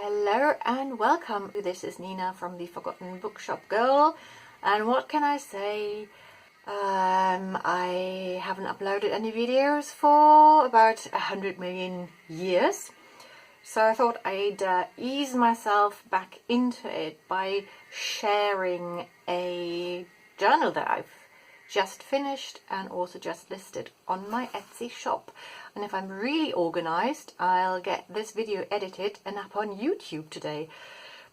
Hello and welcome. This is Nina from the Forgotten Bookshop Girl, and what can I say? I haven't uploaded any videos for about 100 million years, so I thought I'd ease myself back into it by sharing a journal that I've just finished and also just listed on my Etsy shop. And if I'm really organized, I'll get this video edited and up on YouTube today.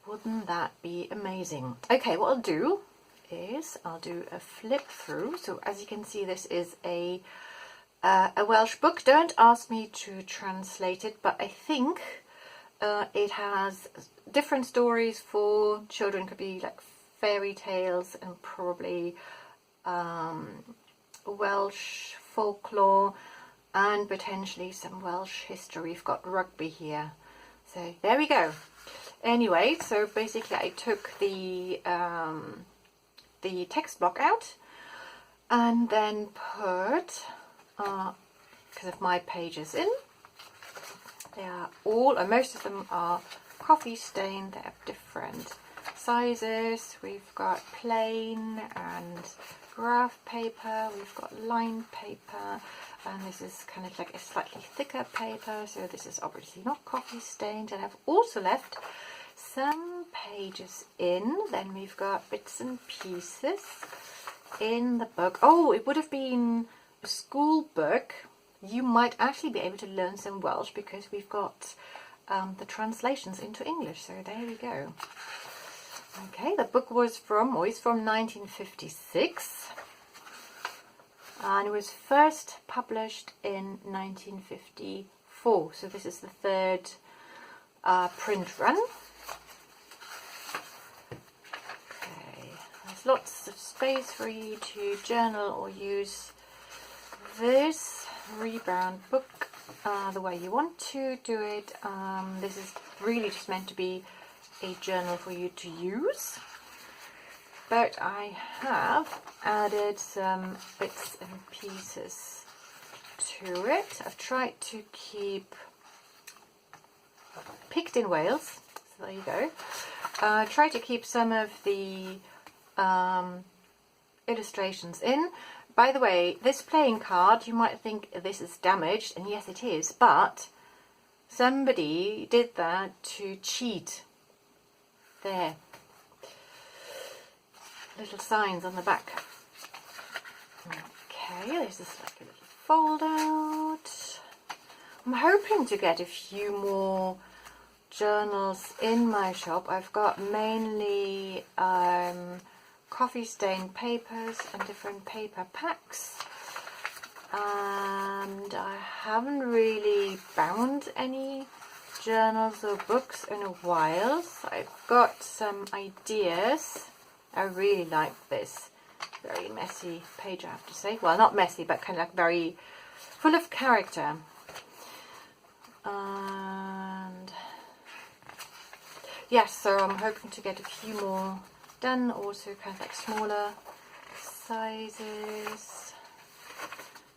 Wouldn't that be amazing? Okay, what I'll do is I'll do a flip through. So as you can see, this is a Welsh book. Don't ask me to translate it, but I think it has different stories for children. Could be like fairy tales and probably Welsh folklore and potentially some Welsh history. We've got rugby here, so there we go. Anyway, so basically I took the text block out and then put because of my pages in. They are all, and most of them are coffee stained. They have different sizes. We've got plain and graph paper, we've got lined paper, and this is kind of like a slightly thicker paper, so this is obviously not coffee stained. And I've also left some pages in. Then we've got bits and pieces in the book. Oh, it would have been a school book. You might actually be able to learn some Welsh because we've got the translations into English, so there we go. Okay, the book is from 1956, and it was first published in 1954, so this is the third print run. Okay, there's lots of space for you to journal or use this rebound book the way you want to do it. This is really just meant to be a journal for you to use, but I have added some bits and pieces to it. I've tried to keep picked in Wales, so there you go. Try to keep some of the illustrations in. By the way, this playing card, you might think this is damaged, and yes it is, but somebody did that to cheat. There, little signs on the back. Okay, this is like a little fold out. I'm hoping to get a few more journals in my shop. I've got mainly coffee stained papers and different paper packs, and I haven't really bound any journals or books in a while, so I've got some ideas. I really like this very messy page, I have to say. Well, not messy, but kind of like very full of character. And yes, so I'm hoping to get a few more done, also kind of like smaller sizes.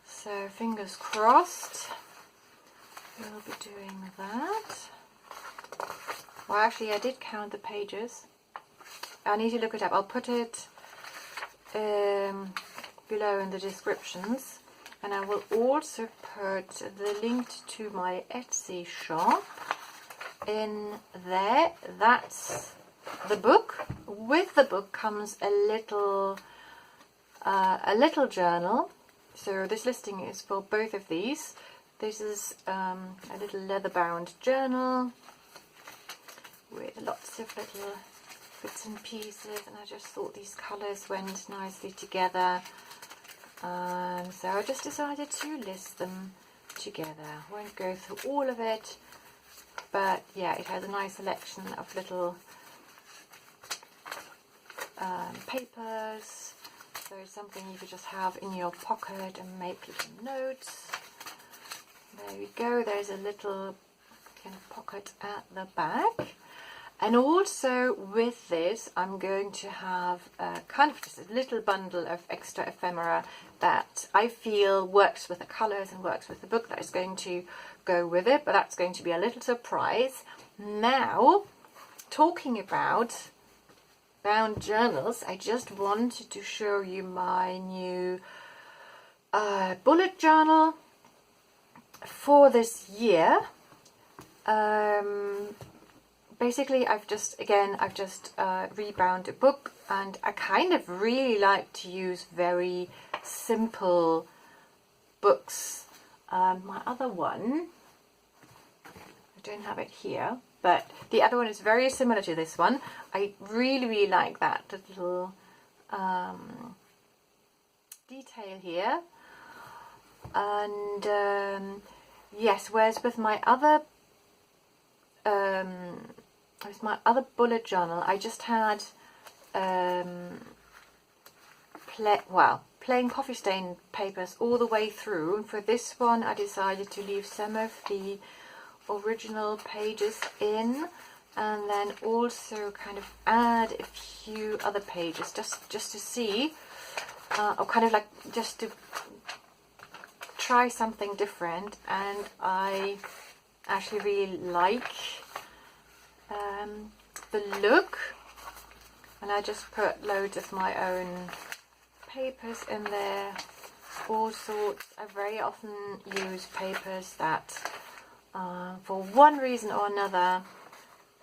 So fingers crossed. We'll be doing that. Well, actually, I did count the pages. I need to look it up. I'll put it below in the descriptions, and I will also put the link to my Etsy shop in there. That's the book. With the book comes a little journal. So this listing is for both of these. This is a little leather-bound journal with lots of little bits and pieces, and I just thought these colours went nicely together, so I just decided to list them together. I won't go through all of it, but yeah, it has a nice selection of little papers, so it's something you could just have in your pocket and make little notes. There we go, there's a little kind of pocket at the back. And also with this, I'm going to have kind of just a little bundle of extra ephemera that I feel works with the colours and works with the book that is going to go with it, but that's going to be a little surprise. Now, talking about bound journals, I just wanted to show you my new bullet journal for this year. Basically, I've just rebound a book, and I kind of really like to use very simple books. My other one, I don't have it here, but the other one is very similar to this one. I really like that little detail here. And yes, whereas with my other bullet journal, I just had plain coffee stain papers all the way through. And for this one, I decided to leave some of the original pages in, and then also kind of add a few other pages just to see, or kind of like just to try something different. And I actually really like the look, and I just put loads of my own papers in there, all sorts. I very often use papers that for one reason or another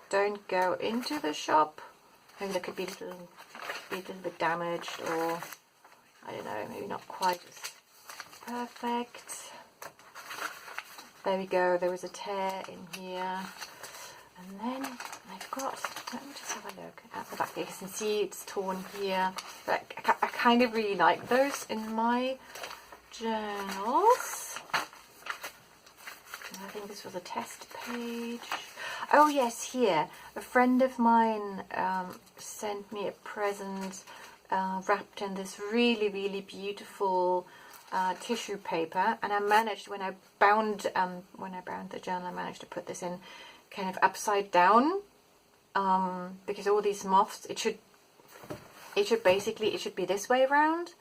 don't go into the shop. Maybe they could be a little bit damaged, or I don't know, maybe not quite as perfect. There we go, there was a tear in here. And then I've got, let me just have a look at the back. You can see it's torn here. But I kind of really like those in my journals. I think this was a test page. Oh yes, here. A friend of mine sent me a present wrapped in this really beautiful tissue paper, and I managed, when I bound the journal, I managed to put this in kind of upside down, because all these moths, it should be this way around,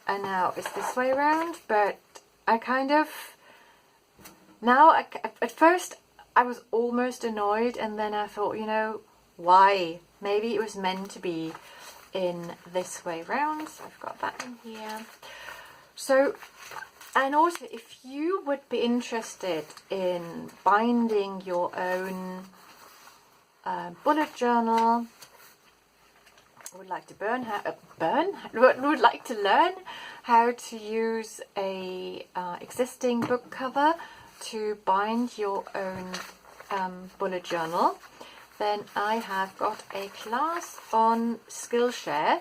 and now it's this way around. But I kind of, at first I was almost annoyed, and then I thought, you know, why? Maybe it was meant to be in this way round. So I've got that in here. So, and also, if you would be interested in binding your own bullet journal, would like to would like to learn how to use a existing book cover to bind your own bullet journal, then I have got a class on Skillshare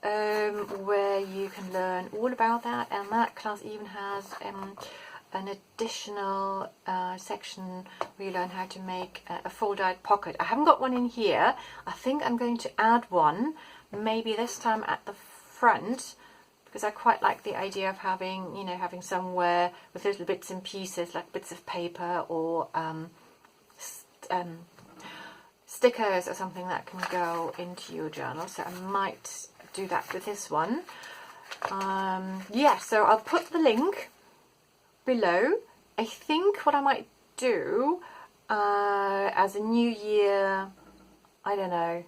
where you can learn all about that, and that class even has an additional section where you learn how to make a fold-out pocket. I haven't got one in here. I think I'm going to add one, maybe this time at the front, because I quite like the idea of having, you know, having somewhere with little bits and pieces, like bits of paper or stickers or something that can go into your journal. So I might do that with this one. Yeah, so I'll put the link below. I think what I might do as a New Year, I don't know,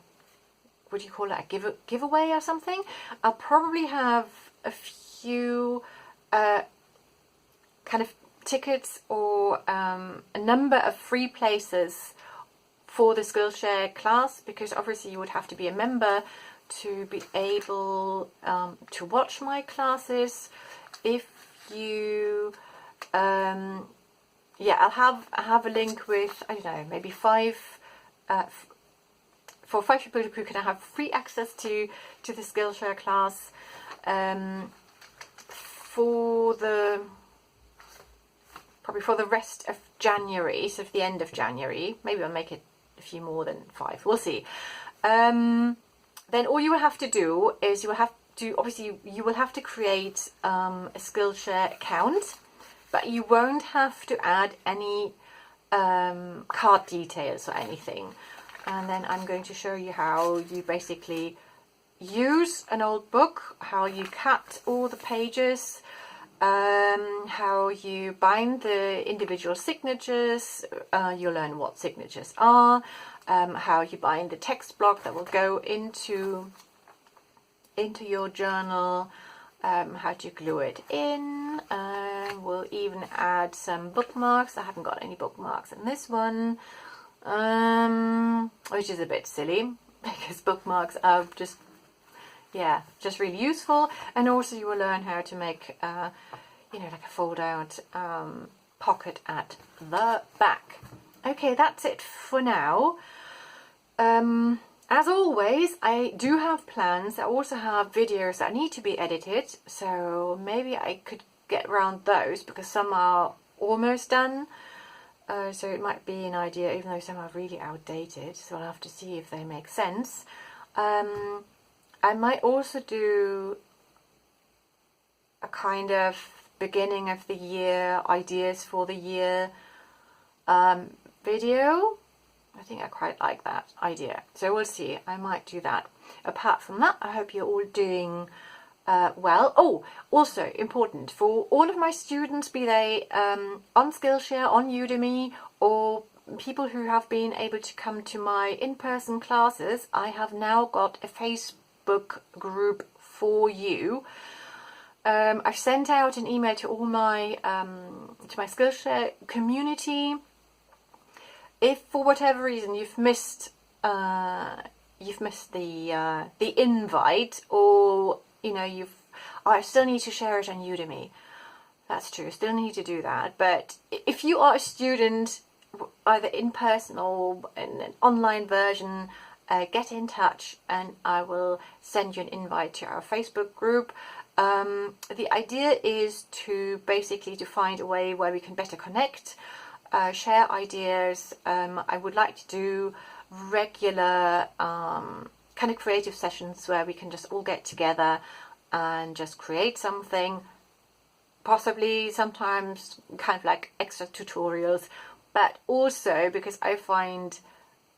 would you call it a giveaway or something? I'll probably have a few kind of tickets or a number of free places for the Skillshare class, because obviously you would have to be a member to be able to watch my classes. If you yeah, I'll have a link with, I don't know, maybe five for 5 people who can have free access to the Skillshare class probably for the rest of January, so for the end of January. Maybe I'll make it a few more than 5, we'll see. Then all you will have to do is you will have to create a Skillshare account, but you won't have to add any card details or anything. and then I'm going to show you how you basically use an old book, how you cut all the pages, how you bind the individual signatures. You'll learn what signatures are, how you bind the text block that will go into your journal, how to glue it in. We'll even add some bookmarks. I haven't got any bookmarks in this one, which is a bit silly because bookmarks are just really useful. And also you will learn how to make like a fold out pocket at the back. Okay, that's it for now. As always, I do have plans. I also have videos that need to be edited, so maybe I could get around those because some are almost done. So it might be an idea, even though some are really outdated, so I'll have to see if they make sense. I might also do a kind of beginning of the year, ideas for the year video. I think I quite like that idea. So we'll see. I might do that. Apart from that, I hope you're all doing well. Oh, also important for all of my students, be they on Skillshare, on Udemy, or people who have been able to come to my in-person classes, I have now got a Facebook group for you. I've sent out an email to all my Skillshare community. If for whatever reason you've missed the invite, or I still need to share it on Udemy. That's true. Still need to do that. But if you are a student, either in person or in an online version, get in touch and I will send you an invite to our Facebook group. The idea is to basically to find a way where we can better connect. Share ideas. I would like to do regular kind of creative sessions where we can just all get together and just create something, possibly sometimes kind of like extra tutorials, but also because I find,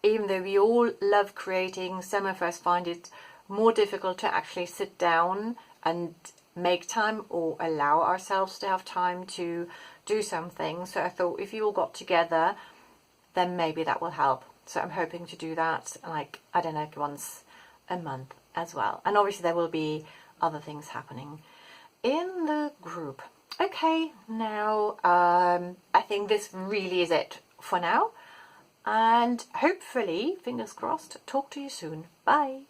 even though we all love creating, some of us find it more difficult to actually sit down and make time or allow ourselves to have time to do something. So I thought if you all got together, then maybe that will help. So I'm hoping to do that, like, I don't know, once a month as well. And obviously there will be other things happening in the group. Okay, now I think this really is it for now. And hopefully, fingers crossed, talk to you soon. Bye.